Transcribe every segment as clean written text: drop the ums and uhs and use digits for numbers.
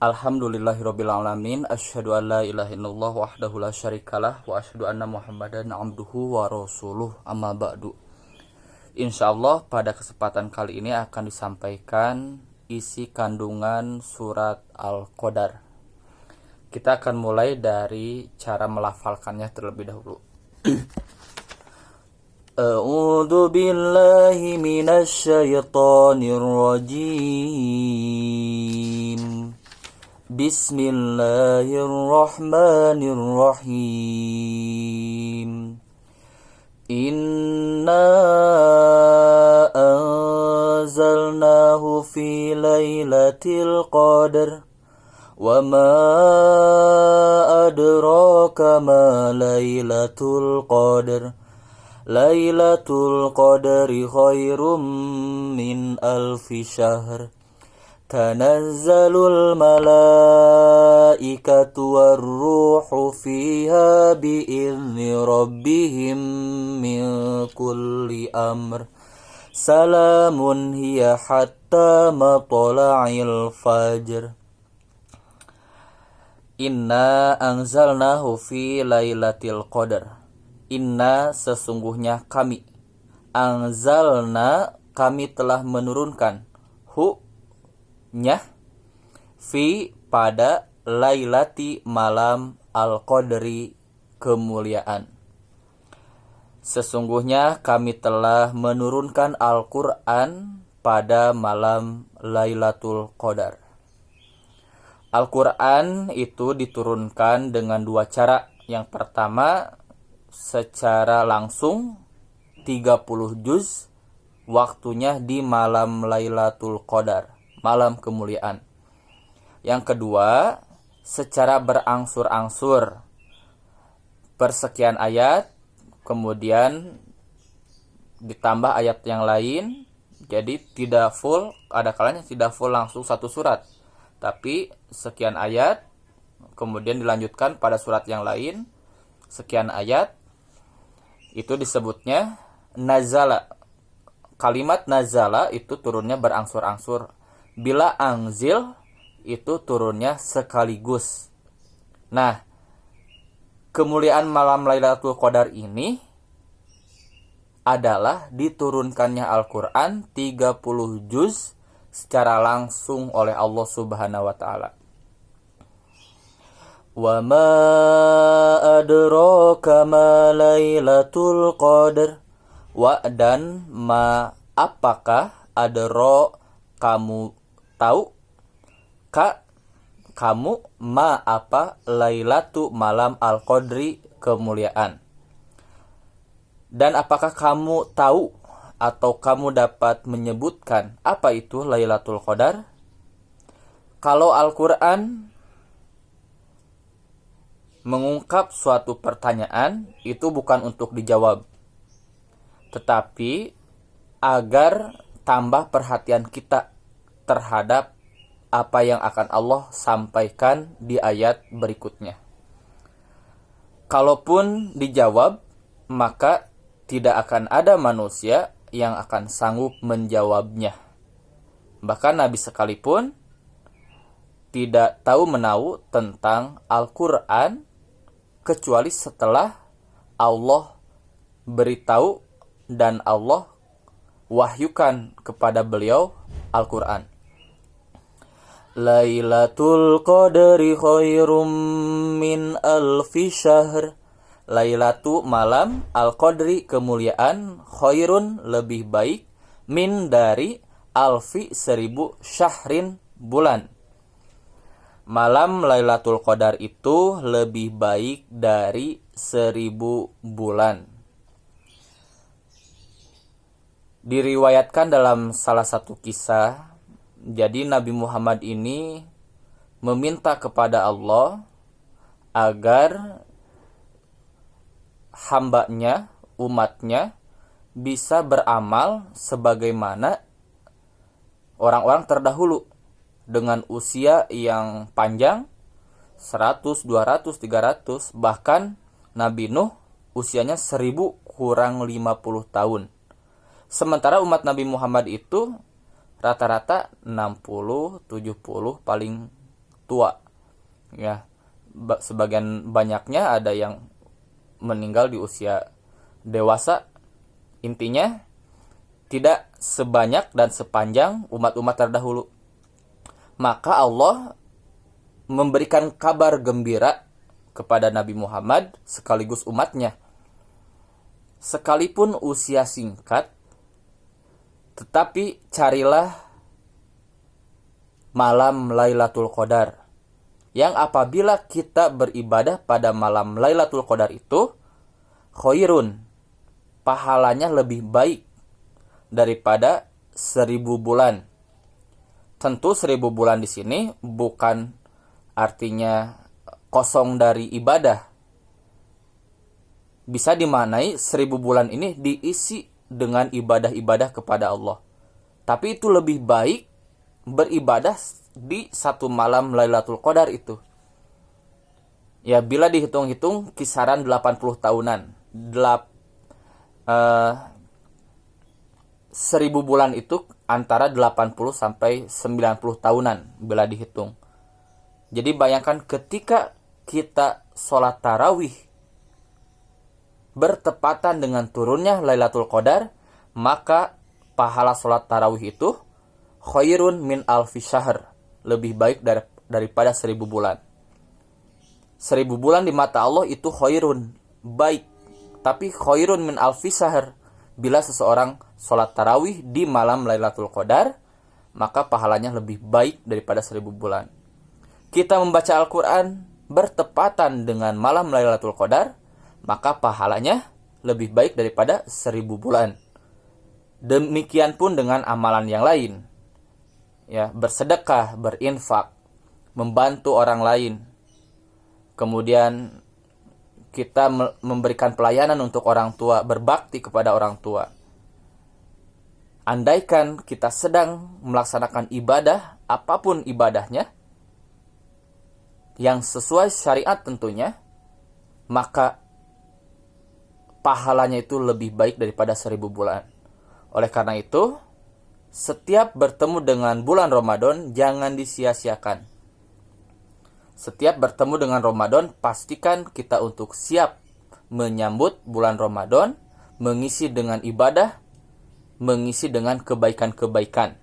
Alhamdulillahirabbil alamin, asyhadu an la ilaha illallah wahdahu la syarikalah wa asyhadu anna Muhammadan abduhu wa rasuluh, amma ba'du. Insyaallah pada kesempatan kali ini akan disampaikan isi kandungan surat Al-Qadar. Kita akan mulai dari cara melafalkannya terlebih dahulu. A'udzu billahi minasy syaithanir rajim. Bismillahirrahmanirrahim. Inna anzalnahu fi lailatul qadar wa ma adraka ma lailatul qadar. Lailatul qadri khairum min alfi syahr. Tanazzalul malaikatu warruhu fiha bi'izni rabbihim min kulli amr. Salamun hiya hatta matla'il fajr. Inna anzalnahu fi lailatul qadar. Inna sesungguhnya kami. Anzalna kami telah menurunkan. Nya fi pada lailati malam al-qadri kemuliaan. Sesungguhnya kami telah menurunkan Al-Qur'an pada malam Lailatul Qadar. Al-Qur'an itu diturunkan dengan dua cara. Yang pertama secara langsung 30 juz, waktunya di malam Lailatul Qadar, malam kemuliaan. Yang kedua, secara berangsur-angsur, persekian ayat, kemudian ditambah ayat yang lain, jadi tidak full, ada kalanya tidak full langsung satu surat, tapi sekian ayat, kemudian dilanjutkan pada surat yang lain, sekian ayat, itu disebutnya nazala. Kalimat nazala itu turunnya berangsur-angsur. Bila angzil itu turunnya sekaligus. Nah, kemuliaan malam Lailatul Qadar ini adalah diturunkannya Al-Qur'an 30 juz secara langsung oleh Allah Subhanahu wa taala. Wa ma adraka ma Lailatul Qadar. Wa dan ma apakah adro kamu tahu, ka kamu ma apa lailatu malam al-qadri kemuliaan. Dan apakah kamu tahu atau kamu dapat menyebutkan apa itu Lailatul Qadar? Kalau Al-Qur'an mengungkap suatu pertanyaan, itu bukan untuk dijawab, tetapi agar tambah perhatian kita terhadap apa yang akan Allah sampaikan di ayat berikutnya. Kalaupun dijawab, maka tidak akan ada manusia yang akan sanggup menjawabnya. Bahkan Nabi sekalipun tidak tahu menahu tentang Al-Qur'an kecuali setelah Allah beritahu dan Allah wahyukan kepada beliau Al-Qur'an. Lailatul Qadri khairum min alfi syahr. Lailatu malam Al-Qadri kemuliaan, khairun lebih baik, min dari alfi 1000 syahrin bulan. Malam Lailatul Qadar itu lebih baik dari 1000 bulan. Diriwayatkan dalam salah satu kisah, jadi Nabi Muhammad ini meminta kepada Allah agar hambanya, umatnya bisa beramal sebagaimana orang-orang terdahulu dengan usia yang panjang 100, 200, 300, bahkan Nabi Nuh usianya 1000 kurang 50 tahun. Sementara umat Nabi Muhammad itu rata-rata 60, 70 paling tua. Ya, sebagian banyaknya ada yang meninggal di usia dewasa. Intinya tidak sebanyak dan sepanjang umat-umat terdahulu. Maka Allah memberikan kabar gembira kepada Nabi Muhammad sekaligus umatnya. Sekalipun usia singkat, tetapi carilah malam Lailatul Qadar, yang apabila kita beribadah pada malam Lailatul Qadar itu khairun, pahalanya lebih baik daripada 1000 bulan. Tentu 1000 bulan di sini bukan artinya kosong dari ibadah. Bisa dimaknai 1000 bulan ini diisi dengan ibadah-ibadah kepada Allah. Tapi itu lebih baik beribadah di satu malam Lailatul Qadar itu. Ya, bila dihitung-hitung kisaran 80 tahunan. 1000 bulan itu antara 80 sampai 90 tahunan bila dihitung. Jadi bayangkan ketika kita sholat tarawih bertepatan dengan turunnya Lailatul Qadar, maka pahala sholat tarawih itu khairun min alfi syahr, lebih baik daripada 1000 bulan. 1000 bulan di mata Allah itu khairun, baik. Tapi khairun min alfi syahr, bila seseorang sholat tarawih di malam Lailatul Qadar, maka pahalanya lebih baik daripada 1000 bulan. Kita membaca Al-Quran bertepatan dengan malam Lailatul Qadar, maka pahalanya lebih baik daripada 1000 bulan. Demikian pun dengan amalan yang lain. Ya, bersedekah, berinfak, membantu orang lain. Kemudian kita memberikan pelayanan untuk orang tua, berbakti kepada orang tua. Andaikan kita sedang melaksanakan ibadah, apapun ibadahnya, yang sesuai syariat tentunya, maka pahalanya itu lebih baik daripada 1000 bulan. Oleh karena itu, setiap bertemu dengan bulan Ramadan, jangan disia-siakan. Setiap bertemu dengan Ramadan, pastikan kita untuk siap menyambut bulan Ramadan, mengisi dengan ibadah, mengisi dengan kebaikan-kebaikan.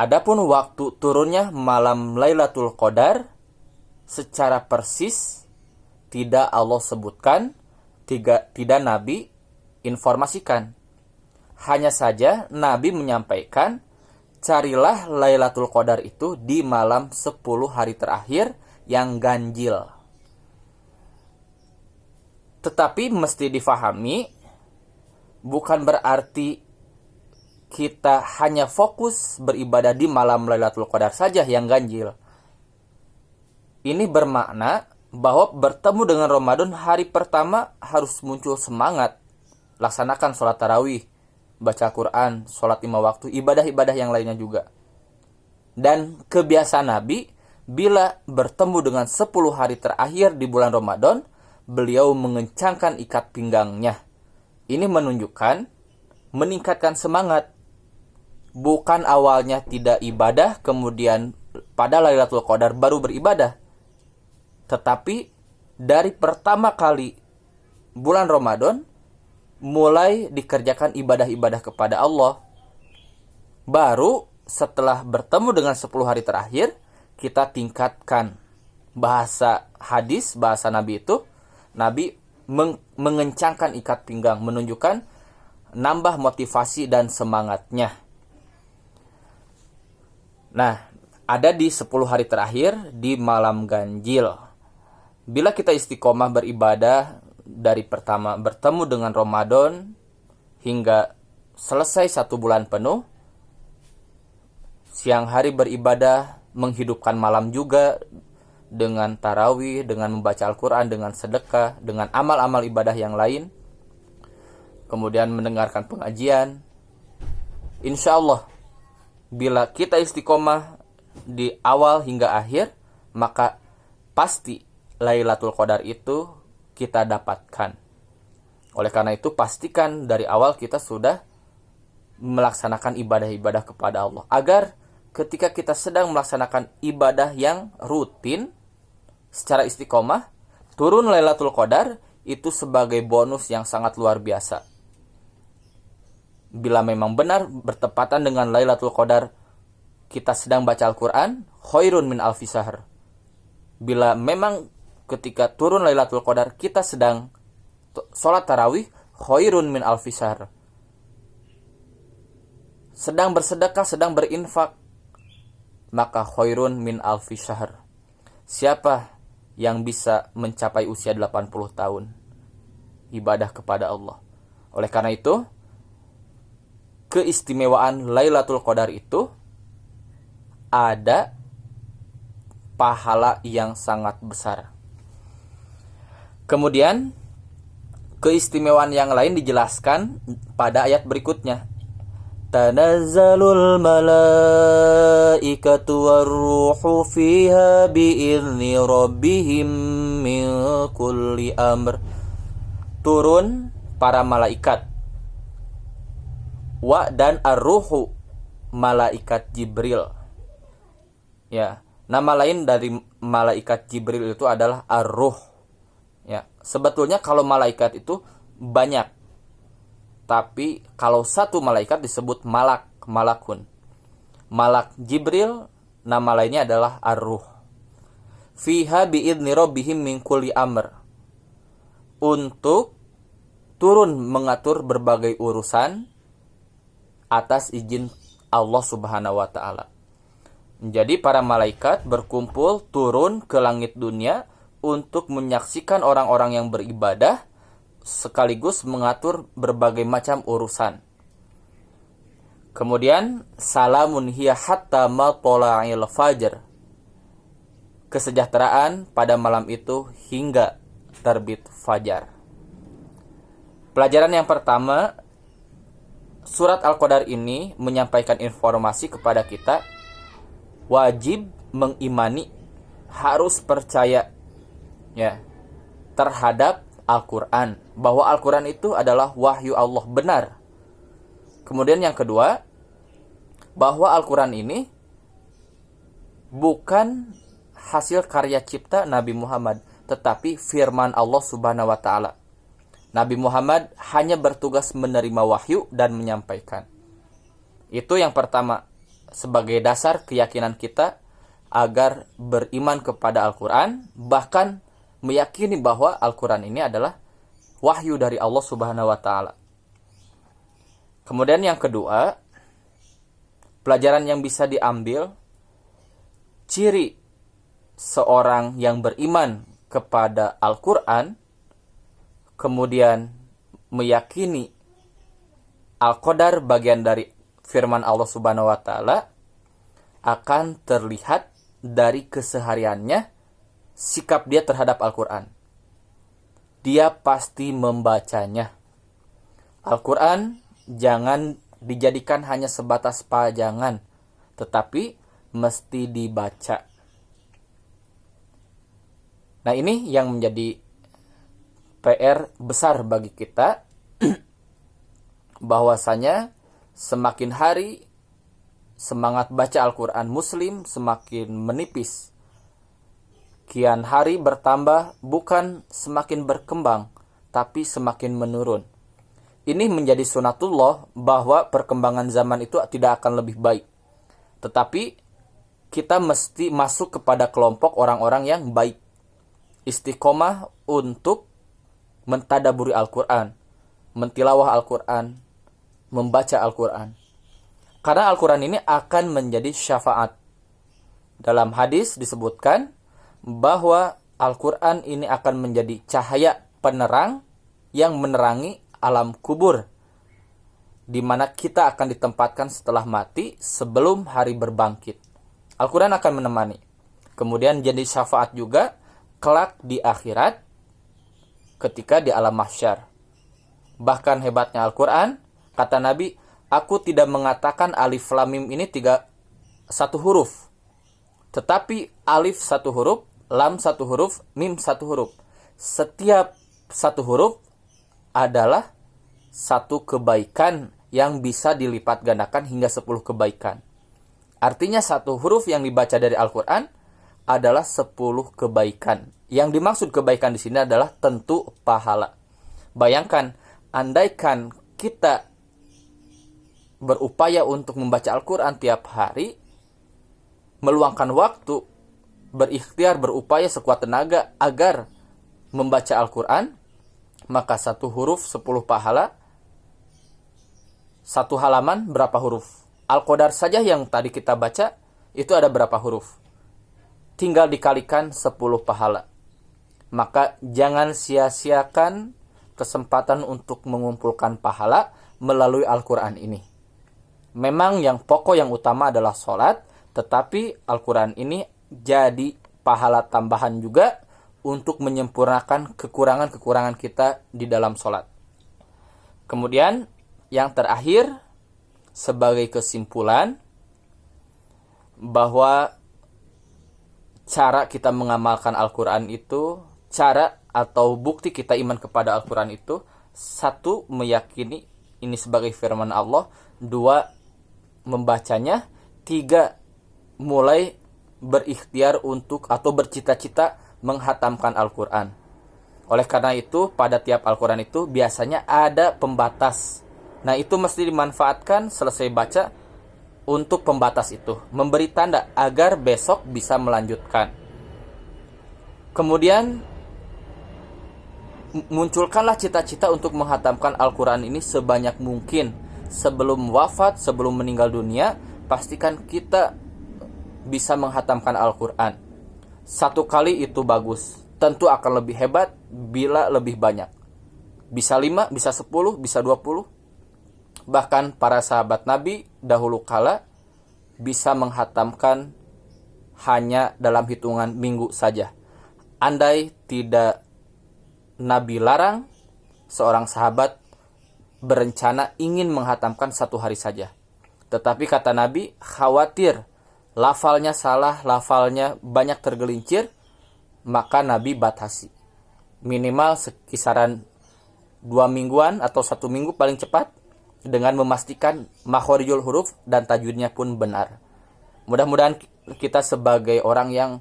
Adapun waktu turunnya malam Lailatul Qadar, secara persis tidak Allah sebutkan, tidak Nabi informasikan. Hanya saja Nabi menyampaikan, carilah Lailatul Qadar itu di malam 10 hari terakhir yang ganjil. Tetapi mesti difahami, bukan berarti kita hanya fokus beribadah di malam Lailatul Qadar saja yang ganjil. Ini bermakna bahwa bertemu dengan Ramadan hari pertama harus muncul semangat. Laksanakan sholat tarawih, baca Quran, sholat 5 waktu, ibadah-ibadah yang lainnya juga. Dan kebiasaan Nabi, bila bertemu dengan 10 hari terakhir di bulan Ramadan, beliau mengencangkan ikat pinggangnya. Ini menunjukkan, meningkatkan semangat. Bukan awalnya tidak ibadah, kemudian pada Lailatul Qadar baru beribadah. Tetapi dari pertama kali bulan Ramadan, mulai dikerjakan ibadah-ibadah kepada Allah. Baru setelah bertemu dengan 10 hari terakhir, kita tingkatkan bahasa hadis, bahasa Nabi itu. Nabi mengencangkan ikat pinggang, menunjukkan nambah motivasi dan semangatnya. Nah, ada di 10 hari terakhir di malam ganjil. Bila kita istiqomah beribadah dari pertama bertemu dengan Ramadan hingga selesai 1 bulan penuh, siang hari beribadah, menghidupkan malam juga dengan tarawih, dengan membaca Al-Quran, dengan sedekah, dengan amal-amal ibadah yang lain, kemudian mendengarkan pengajian. Insya Allah, bila kita istiqomah di awal hingga akhir, maka pasti Lailatul Qadar itu kita dapatkan. Oleh karena itu, pastikan dari awal kita sudah melaksanakan ibadah-ibadah kepada Allah, agar ketika kita sedang melaksanakan ibadah yang rutin secara istiqomah, turun Lailatul Qadar itu sebagai bonus yang sangat luar biasa. Bila memang benar bertepatan dengan Lailatul Qadar, kita sedang baca Al-Quran, khairun min alfi syahr. Bila memang ketika turun Lailatul Qadar, kita sedang sholat tarawih, khairun min alfi syahr. Sedang bersedekah, sedang berinfak, maka khairun min alfi syahr. Siapa yang bisa mencapai usia 80 tahun ibadah kepada Allah? Oleh karena itu, keistimewaan Lailatul Qadar itu ada pahala yang sangat besar. Kemudian keistimewaan yang lain dijelaskan pada ayat berikutnya. Tanazzalul malaikatu warruhu fiha bi'izni rabbihim min kulli amr. Turun para malaikat. Wa dan ar-ruhu, malaikat Jibril. Ya, nama lain dari malaikat Jibril itu adalah ar-ruh. Ya, sebetulnya kalau malaikat itu banyak. Tapi kalau satu malaikat disebut malakun. Malak Jibril, nama lainnya adalah ar-ruh. Fiha bi'idni rabbihim min kulli amr. Untuk turun mengatur berbagai urusan atas izin Allah Subhanahu wa taala. Jadi para malaikat berkumpul turun ke langit dunia untuk menyaksikan orang-orang yang beribadah sekaligus mengatur berbagai macam urusan. Kemudian salamun hiya hatta matla'il fajr. Kesejahteraan pada malam itu hingga terbit fajar. Pelajaran yang pertama, surat Al-Qadar ini menyampaikan informasi kepada kita wajib mengimani, harus percaya ya terhadap Al-Quran, bahwa Al-Quran itu adalah wahyu Allah benar. Kemudian yang kedua, bahwa Al-Quran ini bukan hasil karya cipta Nabi Muhammad, tetapi firman Allah Subhanahu wa taala. Nabi Muhammad hanya bertugas menerima wahyu dan menyampaikan. Itu yang pertama, sebagai dasar keyakinan kita agar beriman kepada Al-Quran, bahkan meyakini bahwa Al-Quran ini adalah wahyu dari Allah Subhanahu wa taala. Kemudian yang kedua, pelajaran yang bisa diambil, ciri seorang yang beriman kepada Al-Quran, kemudian meyakini Al-Qadar bagian dari firman Allah Subhanahu wa taala, akan terlihat dari kesehariannya, sikap dia terhadap Al-Quran. Dia pasti membacanya. Al-Quran jangan dijadikan hanya sebatas pajangan, tetapi mesti dibaca. Nah, ini yang menjadi PR besar bagi kita, bahwasanya semakin hari semangat baca Al-Quran Muslim semakin menipis. Kian hari bertambah, bukan semakin berkembang, tapi semakin menurun. Ini menjadi sunatullah, bahwa perkembangan zaman itu tidak akan lebih baik. Tetapi kita mesti masuk kepada kelompok orang-orang yang baik. Istiqomah untuk mentadaburi Al-Quran, mentilawah Al-Quran, membaca Al-Quran. Karena Al-Quran ini akan menjadi syafaat. Dalam hadis disebutkan bahwa Al-Quran ini akan menjadi cahaya penerang yang menerangi alam kubur, di mana kita akan ditempatkan setelah mati sebelum hari berbangkit. Al-Quran akan menemani. Kemudian jadi syafaat juga kelak di akhirat ketika di alam mahsyar. Bahkan hebatnya Al-Quran, kata Nabi, aku tidak mengatakan alif lam mim ini satu huruf, tetapi alif satu huruf, lam satu huruf, mim satu huruf. Setiap satu huruf adalah satu kebaikan yang bisa dilipat gandakan hingga 10 kebaikan. Artinya satu huruf yang dibaca dari Al-Quran adalah 10 kebaikan. Yang dimaksud kebaikan di sini adalah tentu pahala. Bayangkan, andaikan kita berupaya untuk membaca Al-Quran tiap hari, meluangkan waktu, berikhtiar, berupaya sekuat tenaga agar membaca Al-Quran, maka satu huruf 10 pahala. Satu halaman berapa huruf? Al-Qadar saja yang tadi kita baca, itu ada berapa huruf? Tinggal dikalikan 10 pahala. Maka jangan sia-siakan kesempatan untuk mengumpulkan pahala melalui Al-Quran ini. Memang yang pokok, yang utama adalah sholat, tetapi Al-Quran ini jadi pahala tambahan juga untuk menyempurnakan kekurangan-kekurangan kita di dalam sholat. Kemudian yang terakhir, sebagai kesimpulan, bahwa cara kita mengamalkan Al-Quran itu, cara atau bukti kita iman kepada Al-Quran itu, satu, meyakini ini sebagai firman Allah, dua, membacanya, tiga, mulai berikhtiar untuk atau bercita-cita menghatamkan Al-Quran. Oleh karena itu, pada tiap Al-Quran itu biasanya ada pembatas. Nah, itu mesti dimanfaatkan selesai baca untuk pembatas itu, memberi tanda agar besok bisa melanjutkan. Kemudian munculkanlah cita-cita untuk menghatamkan Al-Quran ini sebanyak mungkin. Sebelum wafat, sebelum meninggal dunia, pastikan kita bisa menghatamkan Al-Quran. Satu kali itu bagus, tentu akan lebih hebat bila lebih banyak. Bisa 5, bisa 10, bisa 20. Bahkan para sahabat Nabi dahulu kala bisa menghatamkan hanya dalam hitungan minggu saja. Andai tidak Nabi larang, seorang sahabat berencana ingin menghatamkan 1 hari saja. Tetapi kata Nabi, khawatir lafalnya salah, lafalnya banyak tergelincir, maka Nabi batasi. Minimal sekisaran 2 mingguan atau 1 minggu paling cepat, dengan memastikan makhorijul huruf dan tajwidnya pun benar. Mudah-mudahan kita sebagai orang yang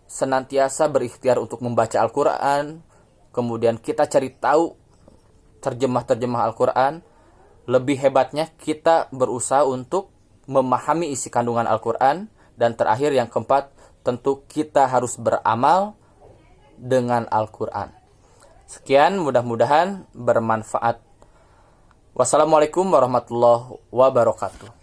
senantiasa berikhtiar untuk membaca Al-Quran, kemudian kita cari tahu terjemah-terjemah Al-Quran, lebih hebatnya kita berusaha untuk memahami isi kandungan Al-Quran, dan terakhir yang keempat, tentu kita harus beramal dengan Al-Quran. Sekian, mudah-mudahan bermanfaat. Wassalamualaikum warahmatullahi wabarakatuh.